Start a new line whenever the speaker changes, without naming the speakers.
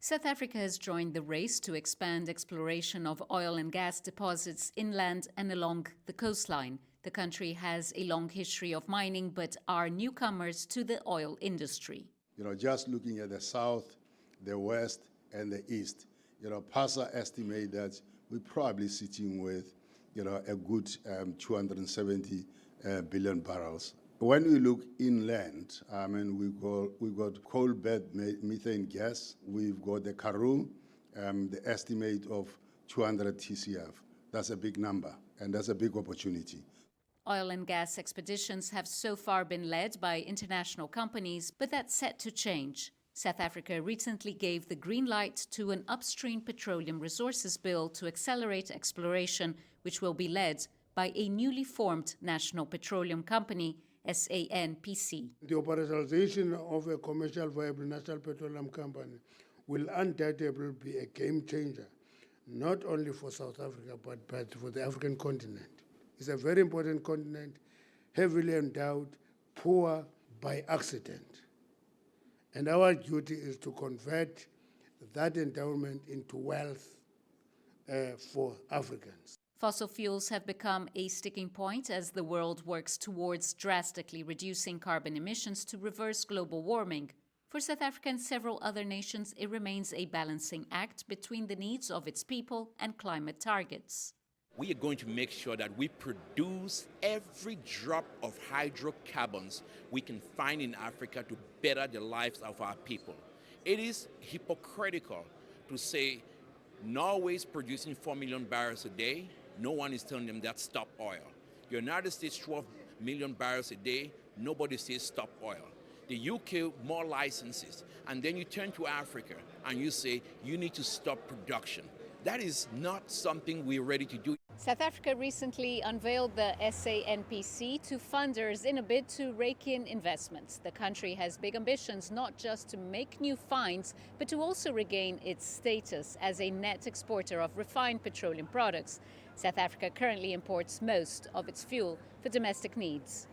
South Africa has joined the race to expand exploration of oil and gas deposits inland and along the coastline. The country has a long history of mining, but are newcomers to the oil industry.
Just looking at the south, the west, and the east, PASA estimate that we're probably sitting with, a good 270 billion barrels. When we look inland, we've got coal bed methane gas. We've got the Karoo, the estimate of 200 TCF. That's a big number, and that's a big opportunity.
Oil and gas expeditions have so far been led by international companies, but that's set to change. South Africa recently gave the green light to an upstream petroleum resources bill to accelerate exploration, which will be led by a newly formed National Petroleum Company, SANPC.
The operationalization of a commercial viable National Petroleum Company will undoubtedly be a game changer, not only for South Africa, but for the African continent. It's a very important continent, heavily endowed, poor by accident. And our duty is to convert that endowment into wealth for Africans.
Fossil fuels have become a sticking point as the world works towards drastically reducing carbon emissions to reverse global warming. For South Africa and several other nations, it remains a balancing act between the needs of its people and climate targets.
We are going to make sure that we produce every drop of hydrocarbons we can find in Africa to better the lives of our people. It is hypocritical to say Norway is producing 4 million barrels a day. No one is telling them that stop oil. The United States, 12 million barrels a day. Nobody says stop oil. The UK, more licenses. And then you turn to Africa and you say you need to stop production. That is not something we're ready to do.
South Africa recently unveiled the SANPC to funders in a bid to rake in investments. The country has big ambitions not just to make new finds, but to also regain its status as a net exporter of refined petroleum products. South Africa currently imports most of its fuel for domestic needs.